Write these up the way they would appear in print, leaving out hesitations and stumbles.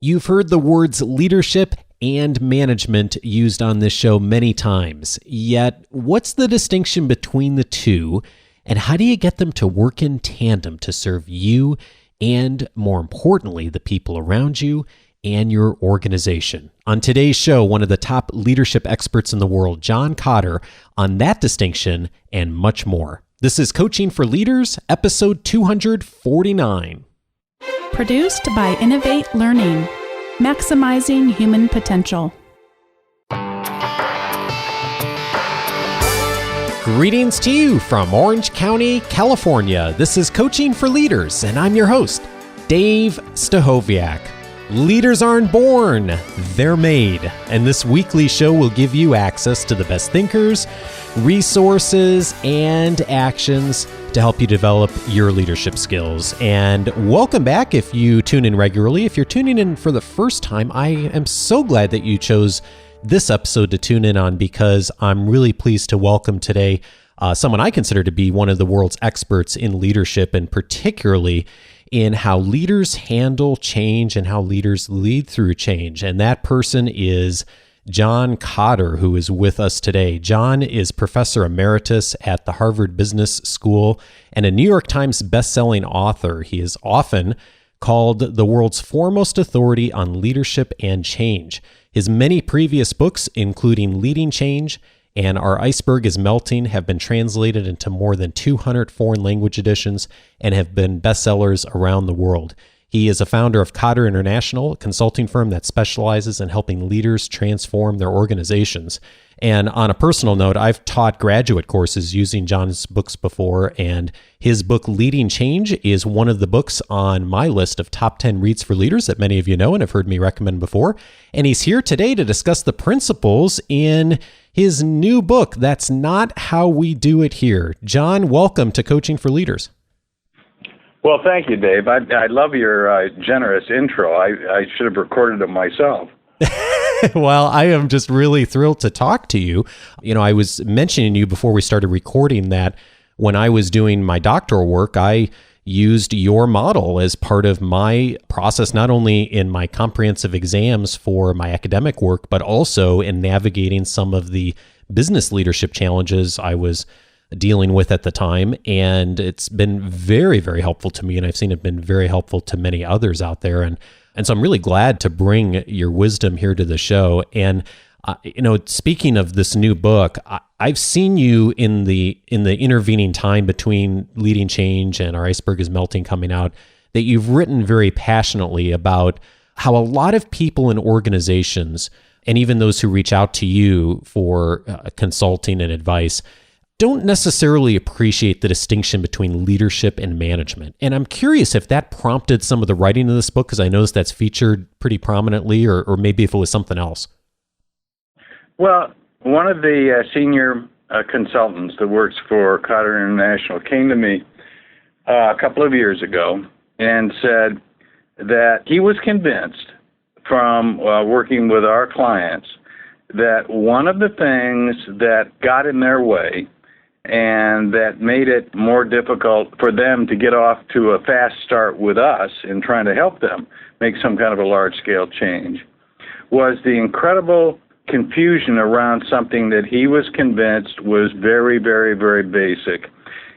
You've heard the words leadership and management used on this show many times. Yet, what's the distinction between the two, and how do you get them to work in tandem to serve you and, more importantly, the people around you and your organization? On today's show, one of the top leadership experts in the world, John Kotter, on that distinction and much more. This is Coaching for Leaders, episode 249. Produced by Innovate Learning, maximizing human potential. Greetings to you from Orange County, California. This is Coaching for Leaders, and I'm your host, Dave Stachowiak. Leaders aren't born, they're made. And this weekly show will give you access to the best thinkers, resources, and actions to help you develop your leadership skills. And welcome back if you tune in regularly. If you're tuning in for the first time, I am so glad that you chose this episode to tune in on, because I'm really pleased to welcome today someone I consider to be one of the world's experts in leadership, and particularly in how leaders handle change and how leaders lead through change. And that person is John Kotter, who is with us today. John is Professor Emeritus at the Harvard Business School and a New York Times bestselling author. He is often called the world's foremost authority on leadership and change. His many previous books, including Leading Change and Our Iceberg is Melting, have been translated into more than 200 foreign language editions and have been bestsellers around the world. He is a founder of Kotter International, a consulting firm that specializes in helping leaders transform their organizations. And on a personal note, I've taught graduate courses using John's books before, and his book, Leading Change, is one of the books on my list of top 10 reads for leaders that many of you know and have heard me recommend before. And he's here today to discuss the principles in his new book, That's Not How We Do It Here. John, welcome to Coaching for Leaders. Well, thank you, Dave. I love your generous intro. I should have recorded it myself. Well, I am just really thrilled to talk to you. You know, I was mentioning to you before we started recording that when I was doing my doctoral work, I used your model as part of my process, not only in my comprehensive exams for my academic work, but also in navigating some of the business leadership challenges I was dealing with at the time. And it's been very, very helpful to me. And I've seen it been very helpful to many others out there. And so I'm really glad to bring your wisdom here to the show. And, speaking of this new book, I've seen you in the intervening time between Leading Change and Our Iceberg is Melting coming out, that you've written very passionately about how a lot of people in organizations, and even those who reach out to you for consulting and advice, don't necessarily appreciate the distinction between leadership and management. And I'm curious if that prompted some of the writing of this book, because I noticed that's featured pretty prominently, or maybe if it was something else. Well, one of the senior consultants that works for Kotter International came to me a couple of years ago and said that he was convinced from working with our clients that one of the things that got in their way and that made it more difficult for them to get off to a fast start with us in trying to help them make some kind of a large-scale change was the incredible confusion around something that he was convinced was very, very, very basic,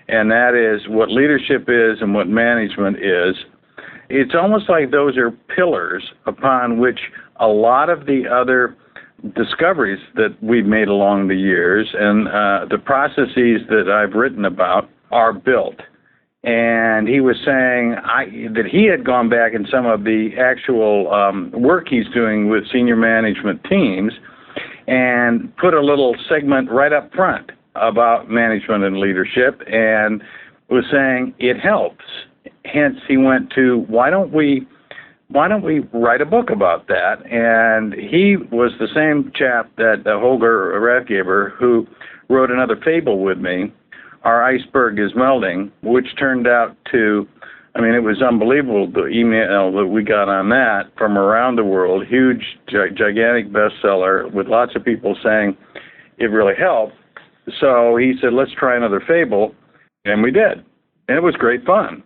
and that is what leadership is and what management is. It's almost like those are pillars upon which a lot of the other discoveries that we've made along the years and the processes that I've written about are built. And he was saying that he had gone back in some of the actual work he's doing with senior management teams and put a little segment right up front about management and leadership, and was saying it helps. Hence, he went to, why don't we write a book about that? And he was the same chap that Holger Rathgeber, who wrote another fable with me, Our Iceberg is Melting, which turned out to, it was unbelievable, the email that we got on that from around the world, huge, gigantic bestseller with lots of people saying it really helped. So he said, let's try another fable, and we did. And it was great fun.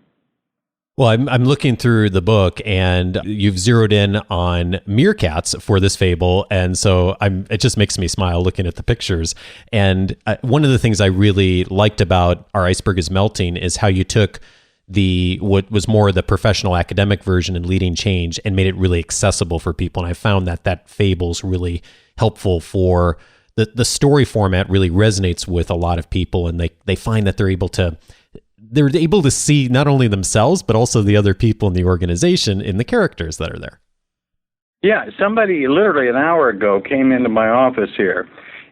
Well, I'm looking through the book, and you've zeroed in on meerkats for this fable, and so it just makes me smile looking at the pictures. And one of the things I really liked about Our Iceberg is Melting is how you took what was more the professional academic version and leading change and made it really accessible for people. And I found that fable's really helpful for the story format. Really resonates with a lot of people, and they find that they're able to see not only themselves, but also the other people in the organization in the characters that are there. Yeah, somebody literally an hour ago came into my office here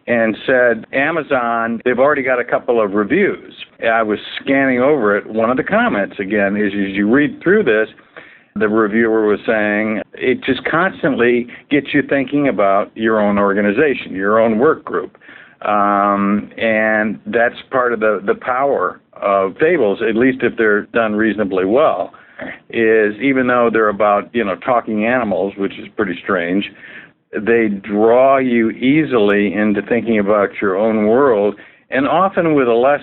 and said, Amazon, they've already got a couple of reviews. I was scanning over it. One of the comments, again, is as you read through this, the reviewer was saying, it just constantly gets you thinking about your own organization, your own work group. And that's part of the power of fables, at least if they're done reasonably well, is even though they're about, talking animals, which is pretty strange, they draw you easily into thinking about your own world, and often with a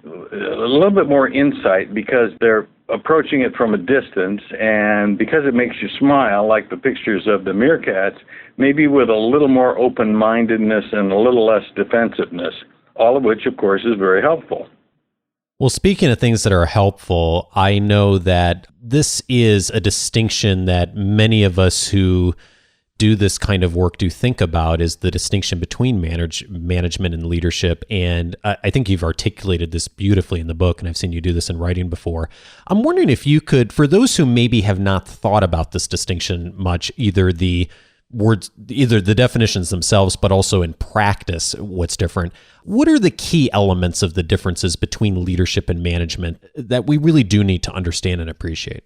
little bit more insight because they're approaching it from a distance, and because it makes you smile, like the pictures of the meerkats, maybe with a little more open-mindedness and a little less defensiveness, all of which, of course, is very helpful. Well, speaking of things that are helpful, I know that this is a distinction that many of us who do this kind of work do think about, is the distinction between management and leadership. And I think you've articulated this beautifully in the book, and I've seen you do this in writing before. I'm wondering if you could, for those who maybe have not thought about this distinction much, either the definitions themselves, but also in practice, what's different. What are the key elements of the differences between leadership and management that we really do need to understand and appreciate?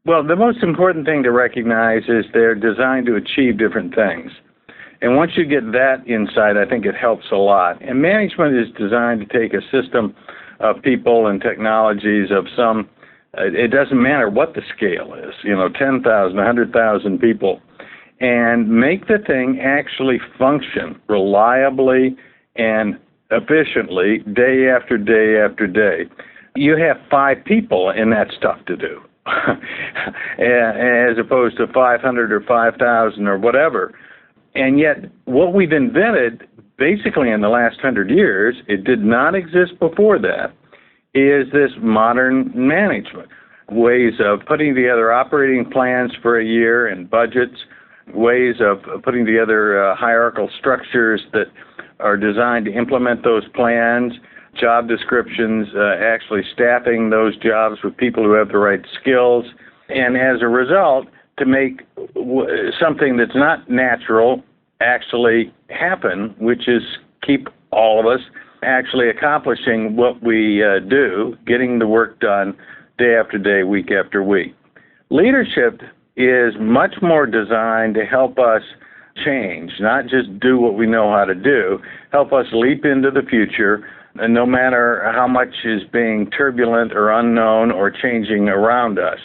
Well, the most important thing to recognize is they're designed to achieve different things. And once you get that insight, I think it helps a lot. And management is designed to take a system of people and technologies of some, it doesn't matter what the scale is, 10,000, 100,000 people, and make the thing actually function reliably and efficiently day after day after day. You have 5 people in that stuff to do. As opposed to 500 or 5,000 or whatever. And yet, what we've invented, basically in the last 100 years, it did not exist before that, is this modern management. Ways of putting together operating plans for a year and budgets, ways of putting together hierarchical structures that are designed to implement those plans, job descriptions, actually staffing those jobs with people who have the right skills, and as a result, to make something that's not natural actually happen, which is keep all of us actually accomplishing what we do, getting the work done day after day, week after week. Leadership is much more designed to help us change, not just do what we know how to do, help us leap into the future, and no matter how much is being turbulent or unknown or changing around us.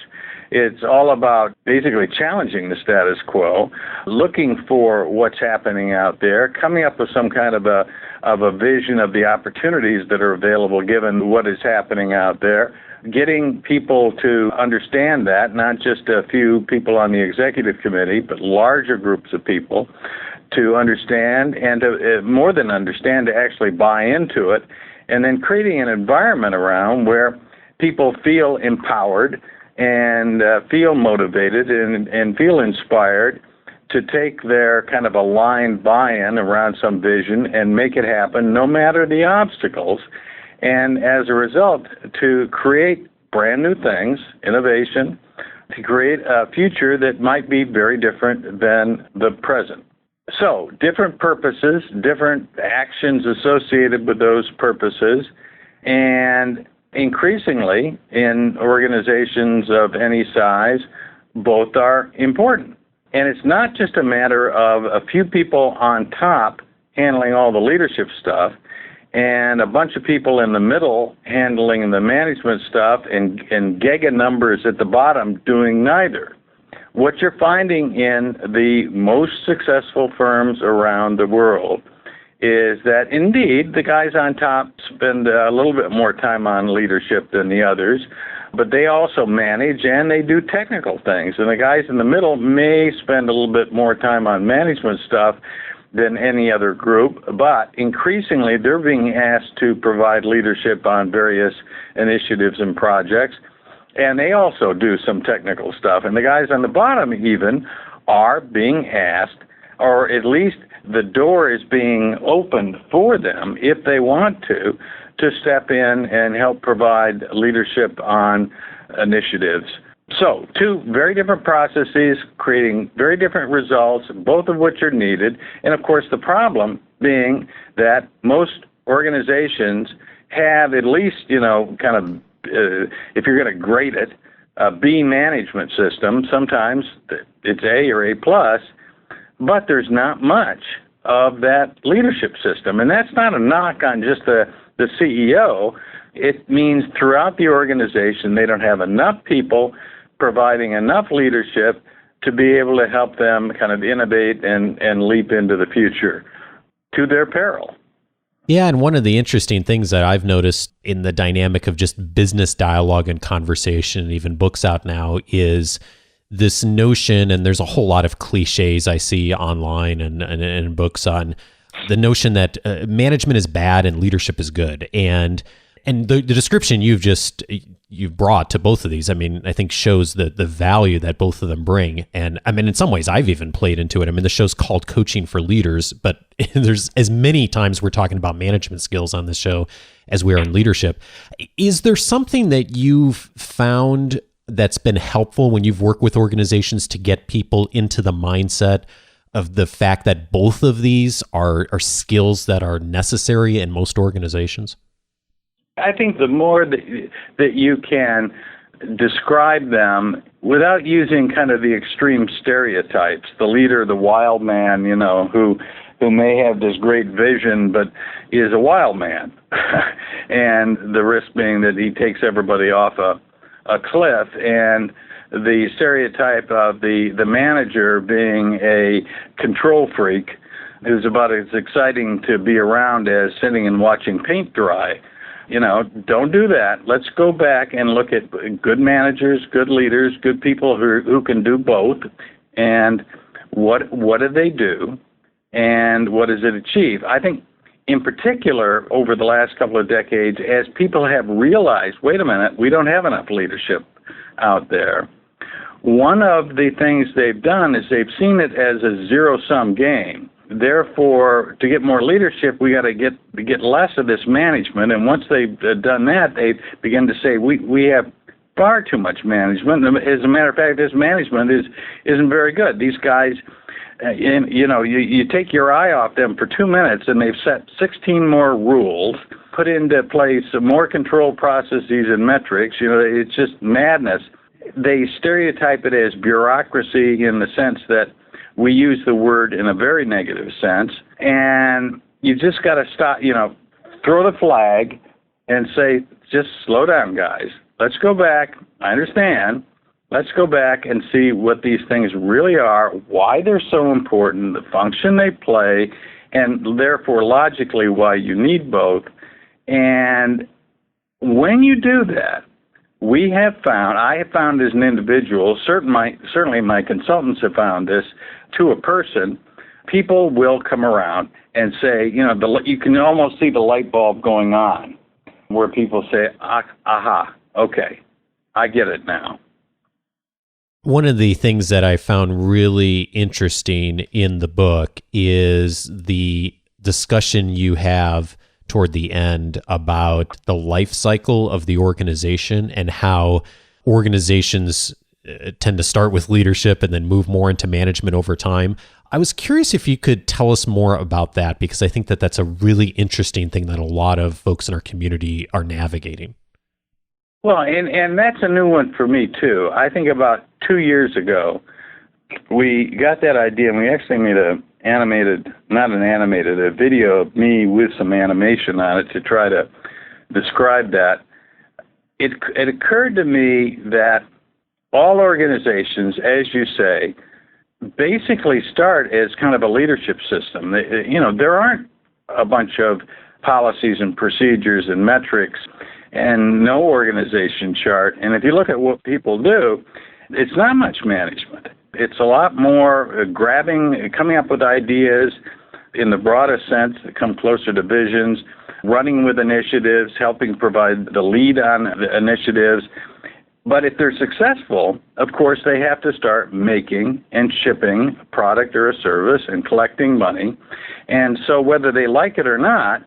It's all about basically challenging the status quo, looking for what's happening out there, coming up with some kind of a vision of the opportunities that are available given what is happening out there, getting people to understand that, not just a few people on the executive committee, but larger groups of people to understand and to, more than understand, to actually buy into it, and then creating an environment around where people feel empowered and feel motivated and feel inspired to take their kind of aligned buy-in around some vision and make it happen no matter the obstacles. And as a result, to create brand new things, innovation, to create a future that might be very different than the present. So, different purposes, different actions associated with those purposes, and increasingly in organizations of any size, both are important. And it's not just a matter of a few people on top handling all the leadership stuff and a bunch of people in the middle handling the management stuff and giga numbers at the bottom doing neither. What you're finding in the most successful firms around the world is that, indeed, the guys on top spend a little bit more time on leadership than the others, but they also manage and they do technical things. And the guys in the middle may spend a little bit more time on management stuff than any other group, but increasingly they're being asked to provide leadership on various initiatives and projects, and they also do some technical stuff. And the guys on the bottom even are being asked, or at least the door is being opened for them, if they want to step in and help provide leadership on initiatives. So, two very different processes creating very different results, both of which are needed. And of course, the problem being that most organizations have at least, kind of, if you're going to grade it, a B management system. Sometimes it's A or A plus, but there's not much of that leadership system. And that's not a knock on just the CEO. It means throughout the organization, they don't have enough people providing enough leadership to be able to help them kind of innovate and leap into the future to their peril. Yeah, and one of the interesting things that I've noticed in the dynamic of just business dialogue and conversation, even books out now, is this notion, and there's a whole lot of cliches I see online and books on the notion that management is bad and leadership is good. And the description you've brought to both of these, I mean, I think shows the value that both of them bring. And I mean, in some ways, I've even played into it. I mean, the show's called Coaching for Leaders, but there's as many times we're talking about management skills on this show as we are in leadership. Is there something that you've found that's been helpful when you've worked with organizations to get people into the mindset of the fact that both of these are skills that are necessary in most organizations? I think the more that you can describe them without using kind of the extreme stereotypes, the leader, the wild man, who may have this great vision but is a wild man, and the risk being that he takes everybody off a cliff, and the stereotype of the manager being a control freak who's about as exciting to be around as sitting and watching paint dry. Don't do that. Let's go back and look at good managers, good leaders, good people who can do both, and what do they do, and what does it achieve? I think, in particular, over the last couple of decades, as people have realized, wait a minute, we don't have enough leadership out there, one of the things they've done is they've seen it as a zero-sum game. Therefore, to get more leadership, we got to get less of this management. And once they've done that, they begin to say we have far too much management. As a matter of fact, this management isn't very good. These guys, you take your eye off them for 2 minutes, and they've set 16 more rules, put into place more control processes and metrics. It's just madness. They stereotype it as bureaucracy in the sense that we use the word in a very negative sense, and you just got to stop, throw the flag and say, just slow down, guys. Let's go back. I understand. Let's go back and see what these things really are, why they're so important, the function they play, and therefore logically why you need both. And when you do that, I have found as an individual, certainly my consultants have found this, to a person, people will come around and say, you can almost see the light bulb going on, where people say, aha, okay, I get it now. One of the things that I found really interesting in the book is the discussion you have toward the end about the life cycle of the organization and how organizations tend to start with leadership and then move more into management over time. I was curious if you could tell us more about that, because I think that that's a really interesting thing that a lot of folks in our community are navigating. Well, and that's a new one for me, too. I think about 2 years ago, we got that idea, and we actually made a video of me with some animation on it to try to describe that. It occurred to me that all organizations, as you say, basically start as kind of a leadership system. There aren't a bunch of policies and procedures and metrics and no organization chart. And if you look at what people do, it's not much management. It's a lot more coming up with ideas in the broadest sense that come closer to visions, running with initiatives, helping provide the lead on the initiatives. But if they're successful, of course, they have to start making and shipping a product or a service and collecting money. And so whether they like it or not,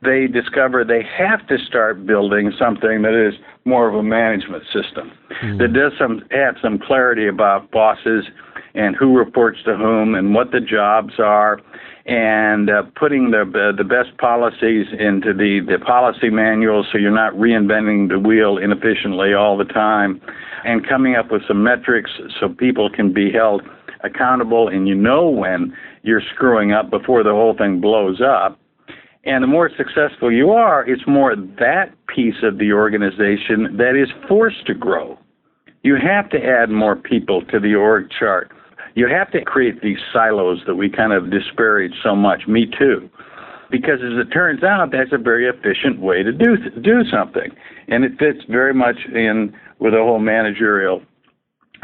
they discover they have to start building something that is more of a management system, that does have some clarity about bosses and who reports to whom and what the jobs are, and putting the best policies into the policy manual so you're not reinventing the wheel inefficiently all the time, and coming up with some metrics so people can be held accountable and you know when you're screwing up before the whole thing blows up. And the more successful you are, it's more that piece of the organization that is forced to grow. You have to add more people to the org chart. You have to create these silos that we kind of disparage so much, me too. Because as it turns out, that's a very efficient way to do something. And it fits very much in with the whole managerial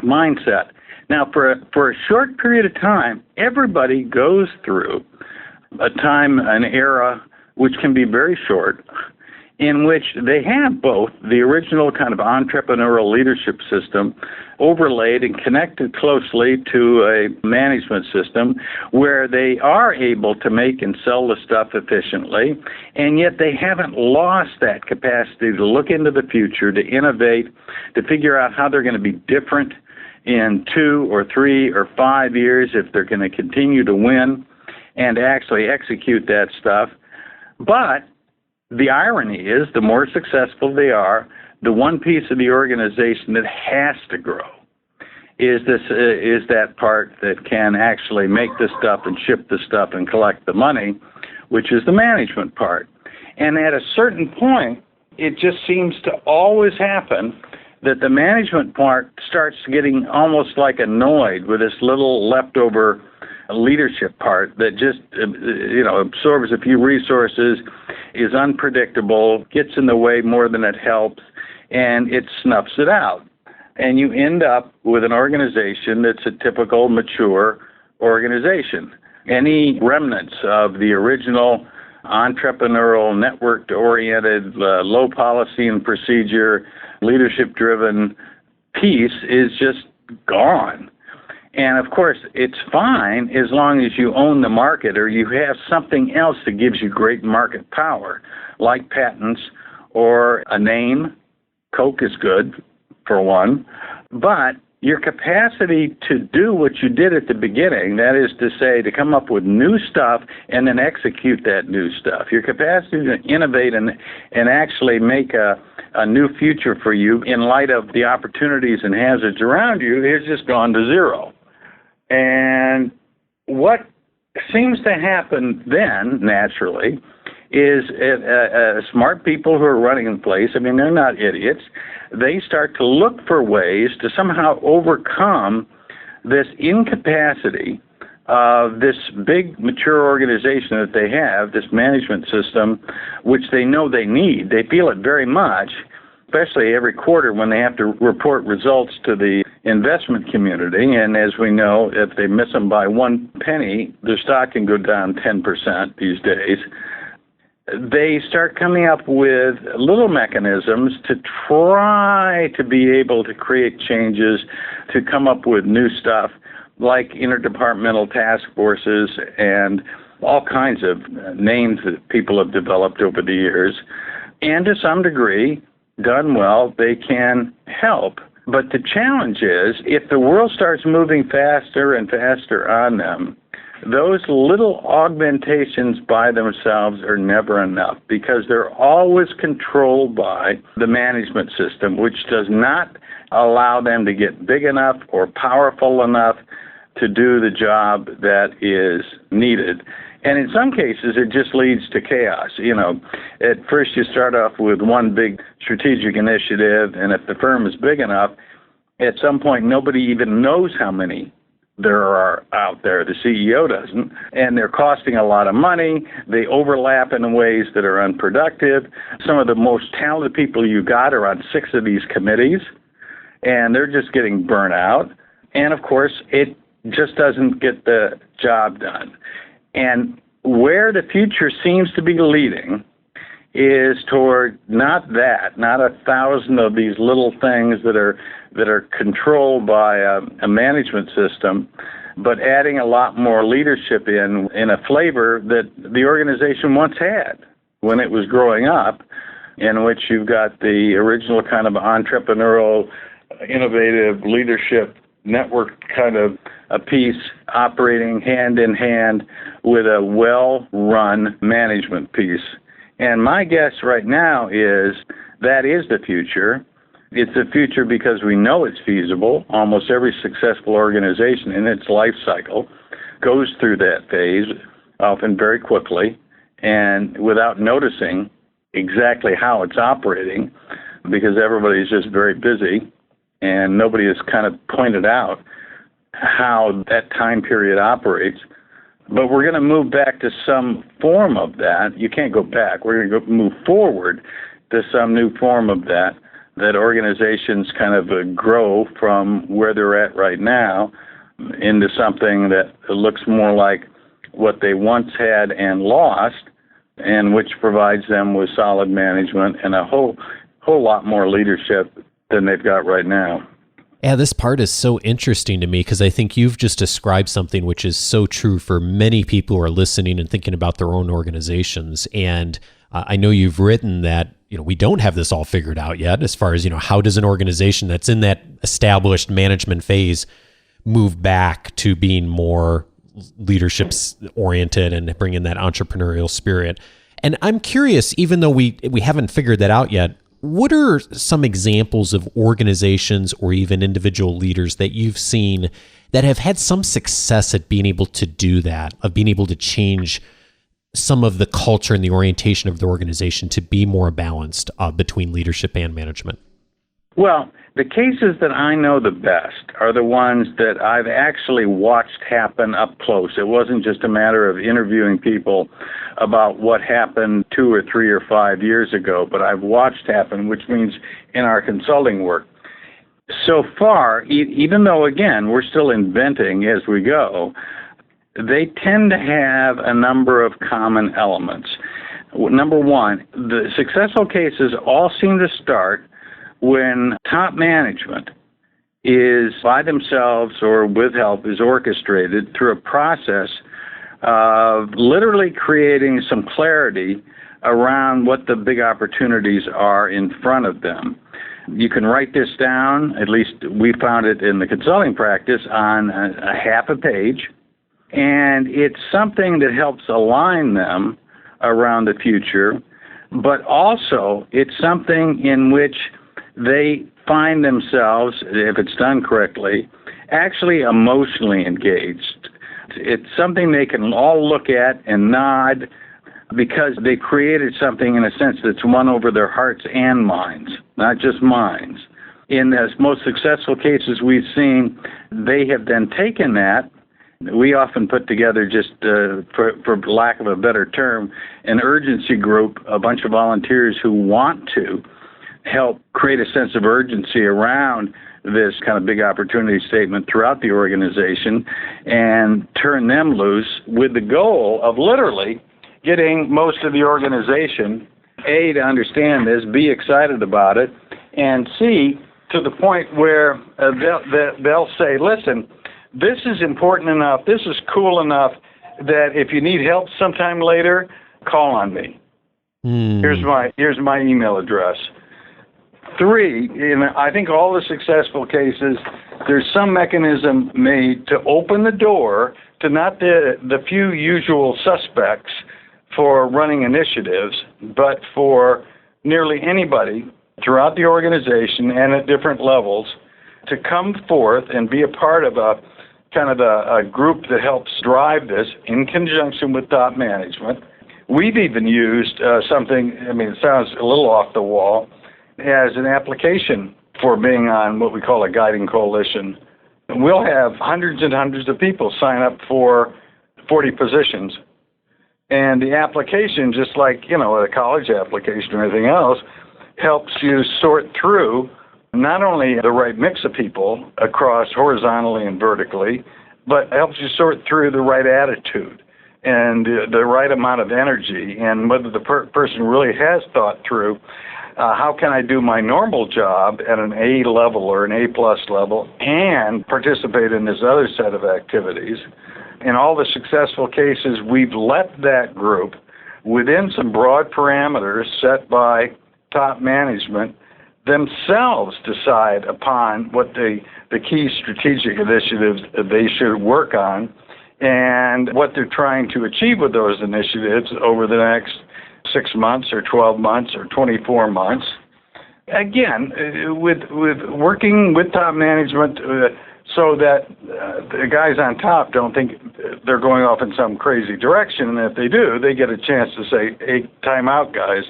mindset. Now, for a short period of time, everybody goes through an era, which can be very short, in which they have both the original kind of entrepreneurial leadership system overlaid and connected closely to a management system where they are able to make and sell the stuff efficiently, and yet they haven't lost that capacity to look into the future, to innovate, to figure out how they're going to be different in 2 or 3 or 5 years if they're going to continue to win and actually execute that stuff. But the irony is, the more successful they are, the one piece of the organization that has to grow is that part that can actually make the stuff and ship the stuff and collect the money, which is the management part. And at a certain point, it just seems to always happen that the management part starts getting almost like annoyed with this little leftover leadership part that just absorbs a few resources, is unpredictable, gets in the way more than it helps, and it snuffs it out. And you end up with an organization that's a typical mature organization. Any remnants of the original entrepreneurial, network-oriented, low policy and procedure, leadership-driven piece is just gone. And, of course, it's fine as long as you own the market or you have something else that gives you great market power, like patents or a name. Coke is good, for one. But your capacity to do what you did at the beginning, that is to say, to come up with new stuff and then execute that new stuff, your capacity to innovate and actually make a new future for you in light of the opportunities and hazards around you has just gone to zero. And what seems to happen then, naturally, is smart people who are running the place, I mean, they're not idiots, they start to look for ways to somehow overcome this incapacity of this big, mature organization that they have, this management system, which they know they need. They feel it very much, especially every quarter when they have to report results to the investment community. And as we know, if they miss them by 1 penny, their stock can go down 10% these days. They start coming up with little mechanisms to try to be able to create changes, to come up with new stuff like interdepartmental task forces and all kinds of names that people have developed over the years. And to some degree, done well, they can help. But the challenge is, if the world starts moving faster and faster on them, those little augmentations by themselves are never enough because they're always controlled by the management system, which does not allow them to get big enough or powerful enough to do the job that is needed. And in some cases, it just leads to chaos. You know, at first you start off with one big strategic initiative, and if the firm is big enough, at some point nobody even knows how many there are out there. The CEO doesn't. And they're costing a lot of money. They overlap in ways that are unproductive. Some of the most talented people you got are on 6 of these committees, and they're just getting burnt out. And, of course, it just doesn't get the job done. And where the future seems to be leading is toward not 1,000 of these little things that are controlled by a management system, but adding a lot more leadership in a flavor that the organization once had when it was growing up, in which you've got the original kind of entrepreneurial, innovative leadership network kind of a piece operating hand in hand with a well-run management piece. And my guess right now is that is the future. It's the future because we know it's feasible. Almost every successful organization in its life cycle goes through that phase, often very quickly, and without noticing exactly how it's operating, because everybody's just very busy, and nobody has kind of pointed out how that time period operates. But we're going to move back to some form of that. You can't go back. We're going to move forward to some new form of that organizations kind of grow from where they're at right now into something that looks more like what they once had and lost, and which provides them with solid management and a whole lot more leadership than they've got right now. Yeah, this part is so interesting to me because I think you've just described something which is so true for many people who are listening and thinking about their own organizations. And I know you've written that, we don't have this all figured out yet as far as, how does an organization that's in that established management phase move back to being more leadership oriented and bring in that entrepreneurial spirit. And I'm curious, even though we haven't figured that out yet, what are some examples of organizations or even individual leaders that you've seen that have had some success at being able to do that, of being able to change some of the culture and the orientation of the organization to be more balanced between leadership and management? Well, the cases that I know the best are the ones that I've actually watched happen up close. It wasn't just a matter of interviewing people about what happened 2 or 3 or 5 years ago, but I've watched happen, which means in our consulting work. So far, even though, again, we're still inventing as we go, they tend to have a number of common elements. Number one, the successful cases all seem to start when top management is by themselves or with help is orchestrated through a process of literally creating some clarity around what the big opportunities are in front of them. You can write this down, at least we found it in the consulting practice, on a half a page, and it's something that helps align them around the future, but also it's something in which they find themselves, if it's done correctly, actually emotionally engaged. It's something they can all look at and nod because they created something, in a sense, that's won over their hearts and minds, not just minds. In the most successful cases we've seen, they have then taken that. We often put together, just for lack of a better term, an urgency group, a bunch of volunteers who want to help create a sense of urgency around this kind of big opportunity statement throughout the organization and turn them loose with the goal of literally getting most of the organization, A, to understand this, B, excited about it, and C, to the point where they'll say, listen, this is important enough, this is cool enough that if you need help sometime later, call on me. Here's my email address. 3, in I think all the successful cases, there's some mechanism made to open the door to not the few usual suspects for running initiatives, but for nearly anybody throughout the organization and at different levels to come forth and be a part of a kind of a group that helps drive this in conjunction with top management. We've even used something, it sounds a little off the wall, as an application for being on what we call a guiding coalition we'll have hundreds and hundreds of people sign up for 40 positions. And the application, just like, a college application or anything else, helps you sort through not only the right mix of people across horizontally and vertically, but helps you sort through the right attitude and the right amount of energy, and whether the person really has thought through how can I do my normal job at an A level or an A+ level and participate in this other set of activities. In all the successful cases, we've let that group, within some broad parameters set by top management, themselves decide upon what the key strategic initiatives they should work on and what they're trying to achieve with those initiatives over the next 6 months or 12 months or 24 months. Again, with working with top management so that the guys on top don't think they're going off in some crazy direction, and if they do, they get a chance to say, hey, time out, guys,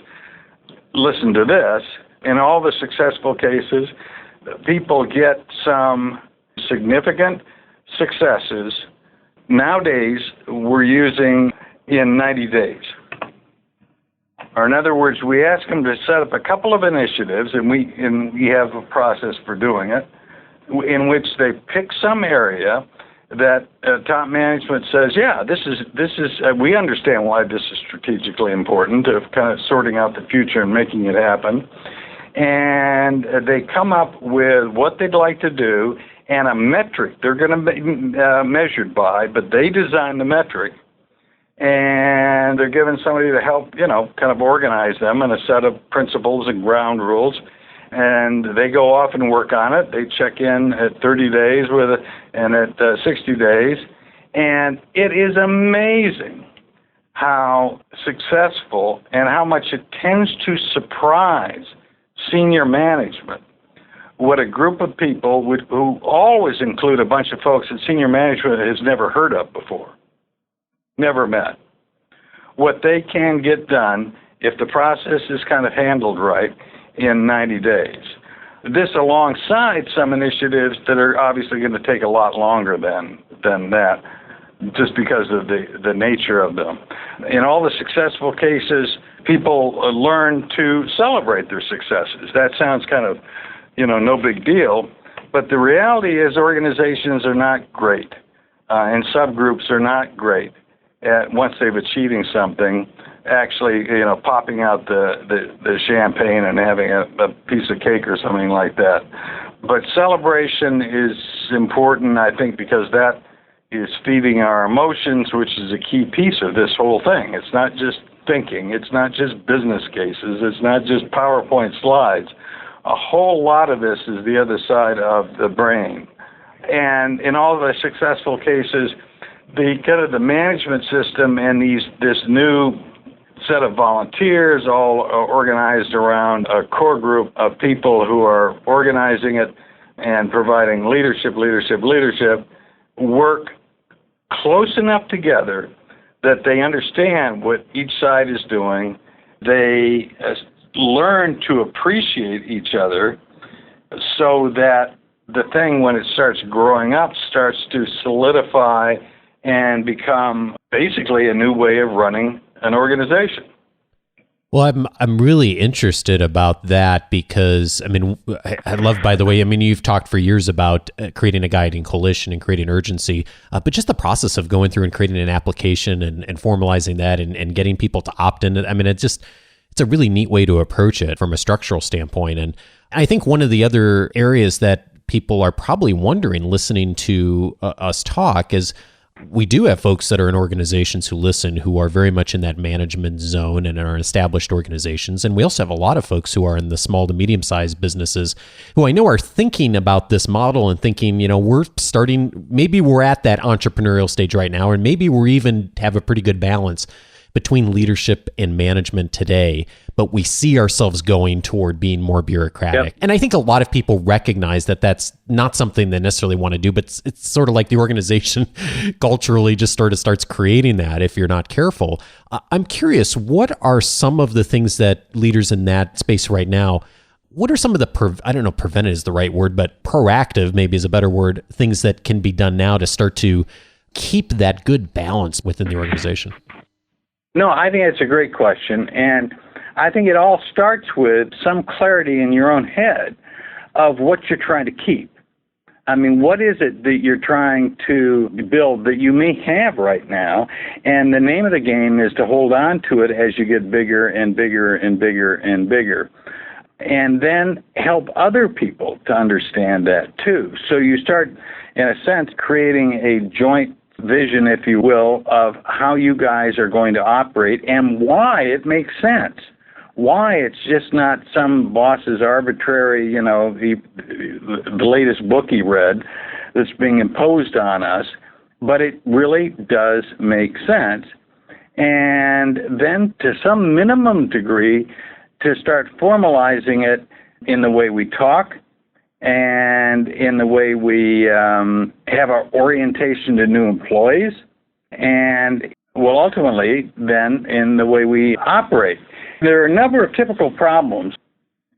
listen to this. In all the successful cases, people get some significant successes. Nowadays, we're using in 90 days. Or in other words, we ask them to set up a couple of initiatives, and we have a process for doing it, in which they pick some area that top management says, yeah, this is we understand why this is strategically important, of kind of sorting out the future and making it happen. And they come up with what they'd like to do and a metric they're going to be measured by, but they design the metric, and they're given somebody to help, kind of organize them in a set of principles and ground rules. And they go off and work on it. They check in at 30 days with it and at 60 days. And it is amazing how successful and how much it tends to surprise senior management what a group of people who always include a bunch of folks that senior management has never heard of before, never met, what they can get done if the process is kind of handled right in 90 days. This alongside some initiatives that are obviously going to take a lot longer than that, just because of the nature of them. In all the successful cases, people learn to celebrate their successes. That sounds kind of, no big deal, but the reality is organizations are not great, and subgroups are not great at, once they've achieving something, actually, popping out the champagne and having a piece of cake or something like that. But celebration is important, I think, because that is feeding our emotions, which is a key piece of this whole thing. It's not just thinking. It's not just business cases. It's not just PowerPoint slides. A whole lot of this is the other side of the brain. And in all the successful cases, the kind of the management system and this new set of volunteers, all organized around a core group of people who are organizing it and providing leadership, work close enough together that they understand what each side is doing. They learn to appreciate each other so that the thing, when it starts growing up, starts to solidify and become basically a new way of running an organization. Well, I'm really interested about that because, I love, by the way, you've talked for years about creating a guiding coalition and creating urgency, but just the process of going through and creating an application and formalizing that and getting people to opt in. It's a really neat way to approach it from a structural standpoint. And I think one of the other areas that people are probably wondering, listening to us talk, is we do have folks that are in organizations who listen, who are very much in that management zone and are established organizations. And we also have a lot of folks who are in the small to medium-sized businesses who I know are thinking about this model and thinking, maybe we're at that entrepreneurial stage right now, and maybe we're even have a pretty good balance between leadership and management today, but we see ourselves going toward being more bureaucratic. Yep. And I think a lot of people recognize that that's not something they necessarily want to do, but it's sort of like the organization culturally just sort of starts creating that if you're not careful. I'm curious, what are some of the things that leaders in that space right now what are some of the, I don't know, preventive is the right word, but proactive maybe is a better word, things that can be done now to start to keep that good balance within the organization? No, I think that's a great question. And I think it all starts with some clarity in your own head of what you're trying to keep. I mean, what is it that you're trying to build that you may have right now? And the name of the game is to hold on to it as you get bigger and bigger and bigger and bigger. And then help other people to understand that too. So you start, in a sense, creating a joint vision, if you will, of how you guys are going to operate and why it makes sense. Why it's just not some boss's arbitrary, the latest book he read that's being imposed on us, but it really does make sense. And then to some minimum degree, to start formalizing it in the way we talk and in the way we have our orientation to new employees, and well, ultimately then in the way we operate. There are a number of typical problems.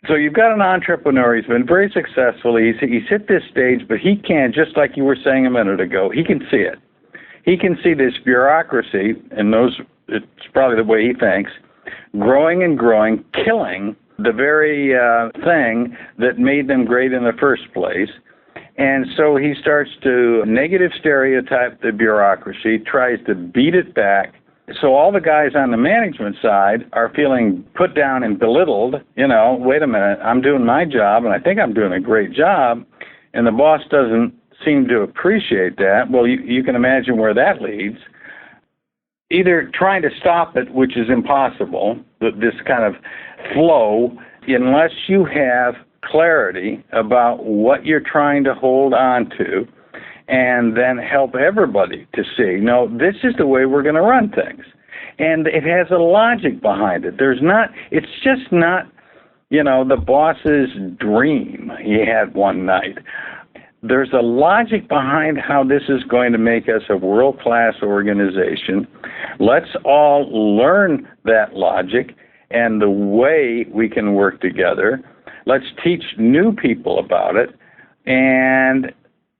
So you've got an entrepreneur, he's been very successful, he's hit this stage, but he can, just like you were saying a minute ago, he can see it. He can see this bureaucracy, and knows it's probably the way he thinks, growing and growing, killing the very thing that made them great in the first place. And so he starts to negative stereotype the bureaucracy, tries to beat it back. So all the guys on the management side are feeling put down and belittled. Wait a minute, I'm doing my job, and I think I'm doing a great job, and the boss doesn't seem to appreciate that. Well, you can imagine where that leads. Either trying to stop it, which is impossible, this kind of flow, unless you have clarity about what you're trying to hold on to, and then help everybody to see, no, this is the way we're going to run things. And it has a logic behind it. It's just not, the boss's dream he had one night. There's a logic behind how this is going to make us a world-class organization. Let's all learn that logic and the way we can work together. Let's teach new people about it, and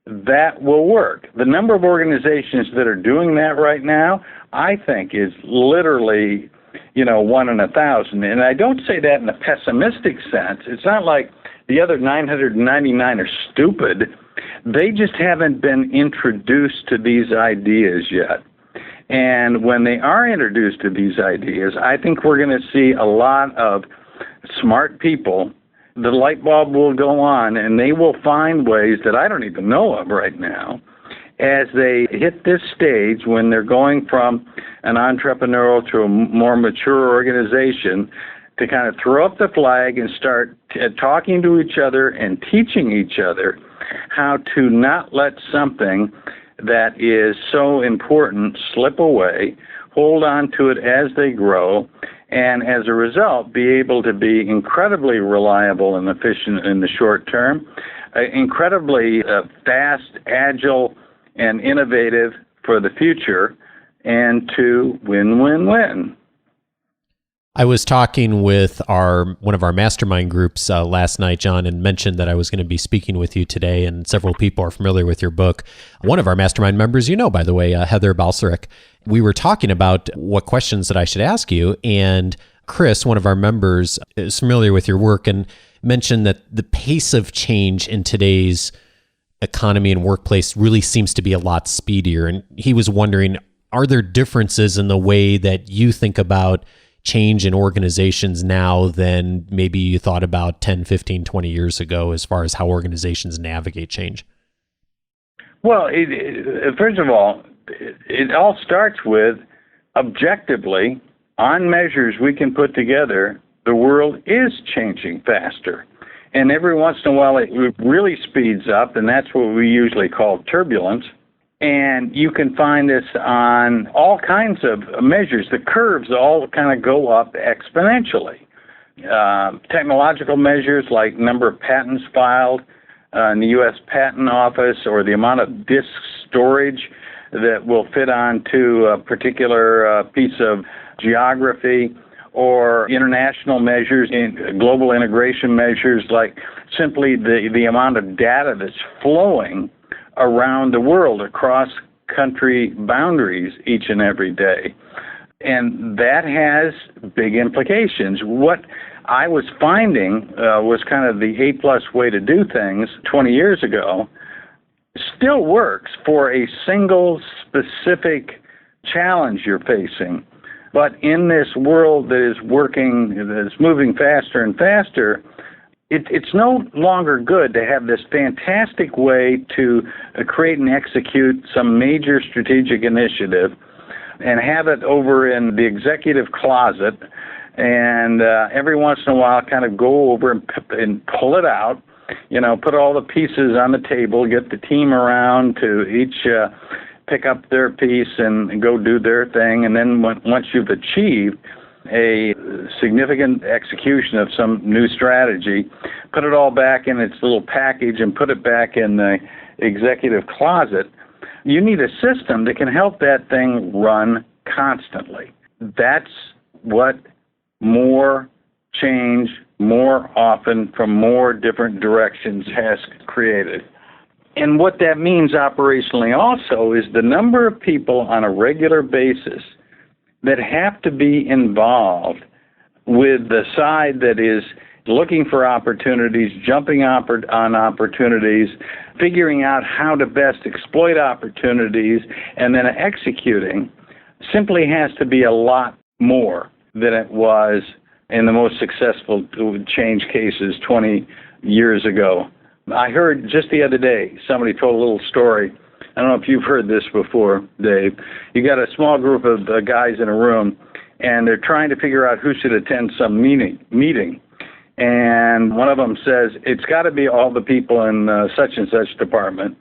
that will work. The number of organizations that are doing that right now, I think, is literally, 1 in 1,000. And I don't say that in a pessimistic sense. It's not like the other 999 are stupid. They just haven't been introduced to these ideas yet. And when they are introduced to these ideas, I think we're going to see a lot of smart people. The light bulb will go on, and they will find ways that I don't even know of right now as they hit this stage when they're going from an entrepreneurial to a more mature organization to kind of throw up the flag and start talking to each other and teaching each other how to not let something that is so important slip away, hold on to it as they grow, and as a result, be able to be incredibly reliable and efficient in the short term, incredibly fast, agile, and innovative for the future, and to win-win-win. I was talking with one of our mastermind groups last night, John, and mentioned that I was going to be speaking with you today, and several people are familiar with your book. One of our mastermind members, by the way, Heather Balsaric. We were talking about what questions that I should ask you, and Chris, one of our members, is familiar with your work and mentioned that the pace of change in today's economy and workplace really seems to be a lot speedier. And he was wondering, are there differences in the way that you think about change in organizations now than maybe you thought about 10, 15, 20 years ago as far as how organizations navigate change? Well, first of all, it all starts with, objectively, on measures we can put together, the world is changing faster. And every once in a while it really speeds up, and that's what we usually call turbulence. And you can find this on all kinds of measures. The curves all kind of go up exponentially. Technological measures like number of patents filed in the U.S. Patent Office, or the amount of disk storage that will fit onto a particular piece of geography, or international measures, in global integration measures, like simply the amount of data that's flowing around the world across country boundaries each and every day. And that has big implications. What I was finding was kind of the A+ way to do things 20 years ago still works for a single specific challenge you're facing. But in this world that is moving faster and faster, it's no longer good to have this fantastic way to create and execute some major strategic initiative and have it over in the executive closet, and every once in a while kind of go over and pull it out, put all the pieces on the table, get the team around to each pick up their piece and go do their thing, and then once you've achieved a significant execution of some new strategy, put it all back in its little package and put it back in the executive closet. You need a system that can help that thing run constantly. That's what more change, more often, from more different directions has created. And what that means operationally also is the number of people on a regular basis that have to be involved with the side that is looking for opportunities, jumping on opportunities, figuring out how to best exploit opportunities, and then executing, simply has to be a lot more than it was in the most successful change cases 20 years ago. I heard just the other day, somebody told a little story. I don't know if you've heard this before, Dave. You got a small group of guys in a room, and they're trying to figure out who should attend some meeting. And one of them says, it's got to be all the people in such and such department.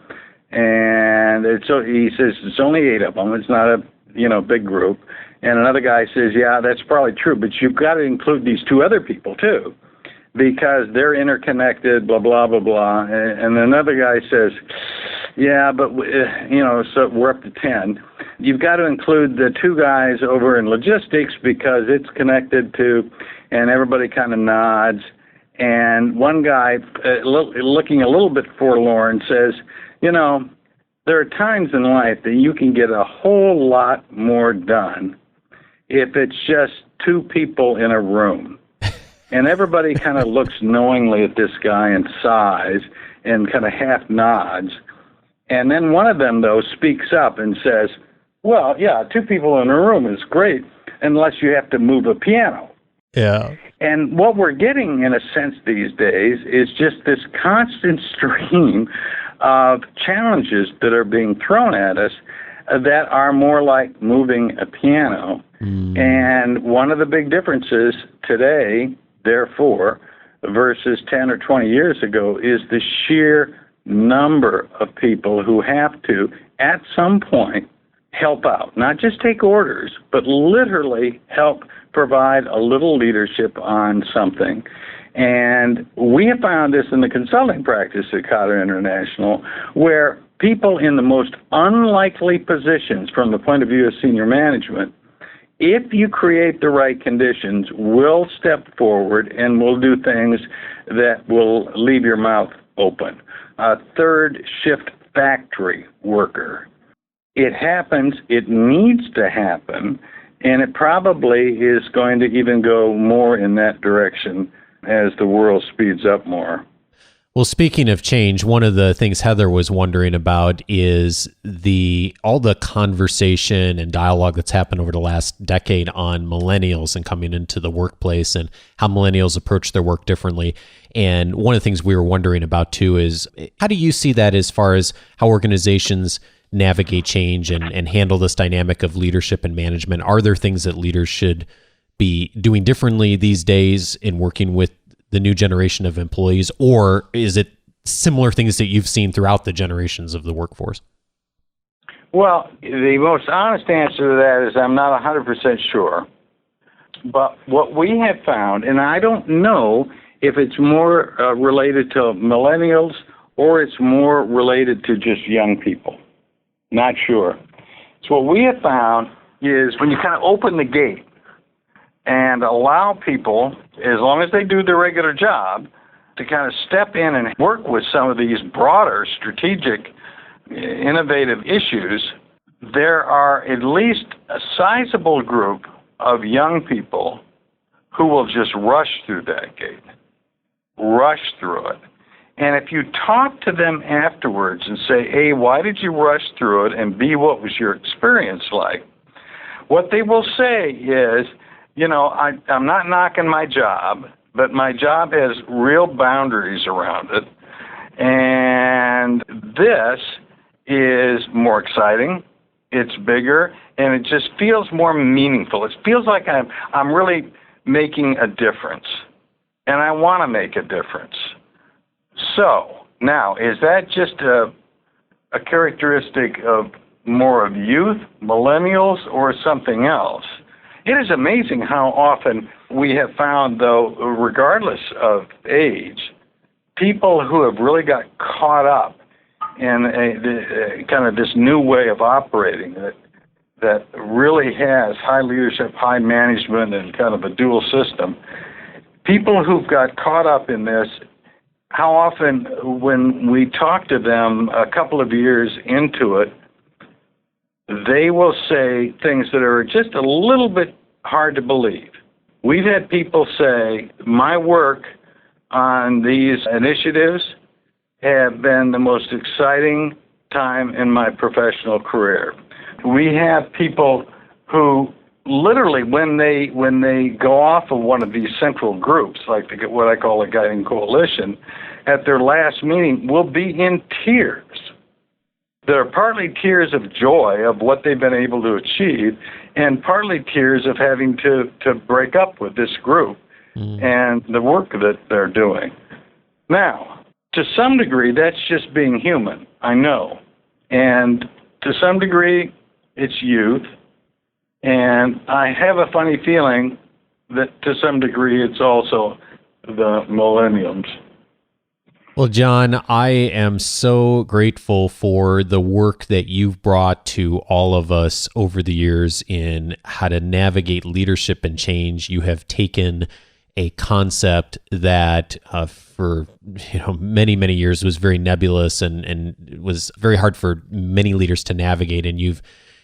And he says, it's only 8 of them. It's not a big group. And another guy says, yeah, that's probably true, but you've got to include these 2 other people too, because they're interconnected, blah, blah, blah, blah. And another guy says, yeah, but, so we're up to 10. You've got to include the 2 guys over in logistics because it's connected to, and everybody kind of nods. And one guy, looking a little bit forlorn, says, there are times in life that you can get a whole lot more done if it's just 2 people in a room. And everybody kind of looks knowingly at this guy and sighs and kind of half nods. And then one of them, though, speaks up and says, well, yeah, 2 people in a room is great unless you have to move a piano. Yeah. And what we're getting, in a sense, these days is just this constant stream of challenges that are being thrown at us that are more like moving a piano. And one of the big differences today, therefore, versus 10 or 20 years ago, is the sheer number of people who have to, at some point, help out. Not just take orders, but literally help provide a little leadership on something. And we have found this in the consulting practice at Kotter International, where people in the most unlikely positions from the point of view of senior management, if you create the right conditions, will step forward and will do things that will leave your mouth open. A third shift factory worker. It happens, it needs to happen, and it probably is going to even go more in that direction as the world speeds up more. Well, speaking of change, one of the things Heather was wondering about is all the conversation and dialogue that's happened over the last decade on millennials and coming into the workplace and how millennials approach their work differently. And one of the things we were wondering about too is, how do you see that as far as how organizations navigate change and handle this dynamic of leadership and management? Are there things that leaders should be doing differently these days in working with the new generation of employees, or is it similar things that you've seen throughout the generations of the workforce? Well, the most honest answer to that is I'm not 100% sure. But what we have found, and I don't know if it's more related to millennials or it's more related to just young people. Not sure. So what we have found is when you kind of open the gate and allow people, as long as they do their regular job, to kind of step in and work with some of these broader, strategic, innovative issues. There are at least a sizable group of young people who will just rush through that gate, rush through it. And if you talk to them afterwards and say, A, why did you rush through it? And B, what was your experience like? What they will say is, I'm not knocking my job, but my job has real boundaries around it. And this is more exciting, it's bigger, and it just feels more meaningful. It feels like I'm really making a difference, and I want to make a difference. So, now, is that just a characteristic of more of youth, millennials, or something else? It is amazing how often we have found, though, regardless of age, people who have really got caught up in kind of this new way of operating that really has high leadership, high management, and kind of a dual system. People who've got caught up in this, how often when we talk to them a couple of years into it, they will say things that are just a little bit hard to believe. We've had people say, my work on these initiatives have been the most exciting time in my professional career. We have people who literally, when they go off of one of these central groups, like what I call a guiding coalition, at their last meeting will be in tears. They're partly tears of joy of what they've been able to achieve, and partly tears of having to break up with this group and the work that they're doing. Now, to some degree, that's just being human, I know. And to some degree, it's youth. And I have a funny feeling that to some degree, it's also the millenniums. Well, John, I am so grateful for the work that you've brought to all of us over the years in how to navigate leadership and change. You have taken a concept that for many, many years was very nebulous and it was very hard for many leaders to navigate, and you've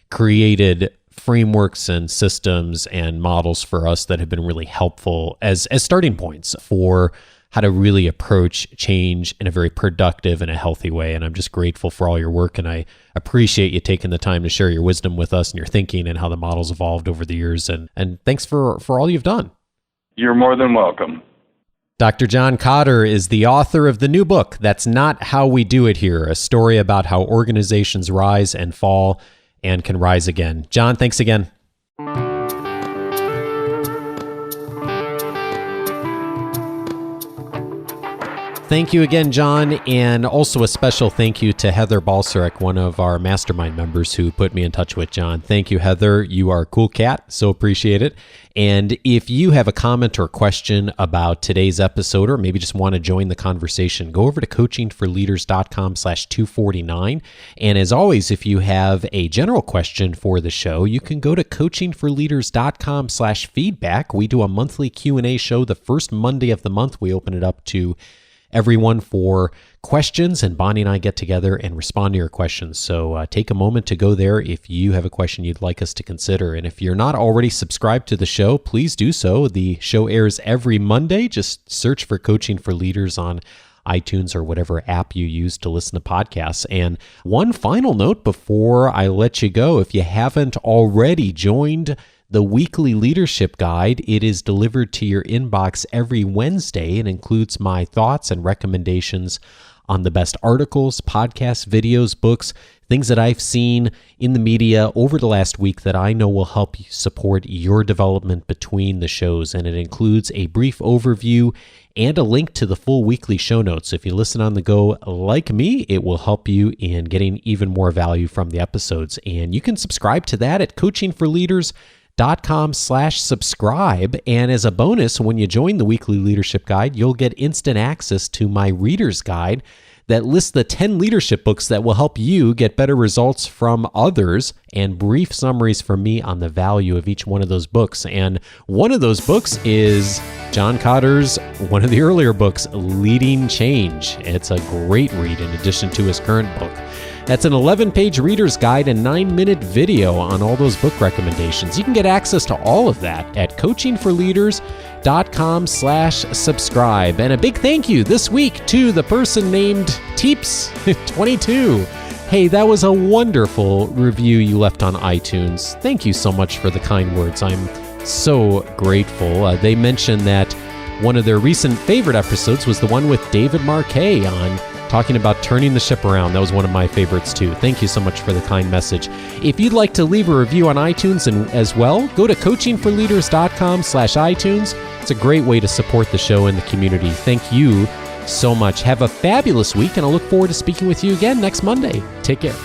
created frameworks and systems and models for us that have been really helpful as starting points for how to really approach change in a very productive and a healthy way. And I'm just grateful for all your work, and I appreciate you taking the time to share your wisdom with us and your thinking and how the models evolved over the years. And thanks for all you've done. You're more than welcome. Dr. John Kotter is the author of the new book, That's Not How We Do It Here, a story about how organizations rise and fall and can rise again. John, thanks again. Thank you again, John, and also a special thank you to Heather Balsarek, one of our mastermind members who put me in touch with John. Thank you, Heather. You are a cool cat, so appreciate it. And if you have a comment or question about today's episode, or maybe just want to join the conversation, go over to coachingforleaders.com/249. And as always, if you have a general question for the show, you can go to coachingforleaders.com/feedback. We do a monthly Q&A show the first Monday of the month. We open it up to everyone for questions, and Bonnie and I get together and respond to your questions. So take a moment to go there if you have a question you'd like us to consider. And if you're not already subscribed to the show, please do so. The show airs every Monday. Just search for Coaching for Leaders on iTunes or whatever app you use to listen to podcasts. And one final note before I let you go, if you haven't already joined the weekly leadership guide, it is delivered to your inbox every Wednesday and includes my thoughts and recommendations on the best articles, podcasts, videos, books, things that I've seen in the media over the last week that I know will help you support your development between the shows. And it includes a brief overview and a link to the full weekly show notes. If you listen on the go like me, it will help you in getting even more value from the episodes. And you can subscribe to that at coachingforleaders.com/subscribe. And as a bonus, when you join the weekly leadership guide, you'll get instant access to my reader's guide that lists the 10 leadership books that will help you get better results from others, and brief summaries from me on the value of each one of those books. And one of those books is John Kotter's, one of the earlier books, Leading Change. It's a great read in addition to his current book. That's an 11-page reader's guide and 9-minute video on all those book recommendations. You can get access to all of that at coachingforleaders.com/subscribe. And a big thank you this week to the person named Teeps22. Hey, that was a wonderful review you left on iTunes. Thank you so much for the kind words. I'm so grateful. They mentioned that one of their recent favorite episodes was the one with David Marquet on talking about turning the ship around. That was one of my favorites too. Thank you so much for the kind message. If you'd like to leave a review on iTunes and as well, go to coachingforleaders.com/iTunes. It's a great way to support the show and the community. Thank you so much. Have a fabulous week, and I look forward to speaking with you again next Monday. Take care.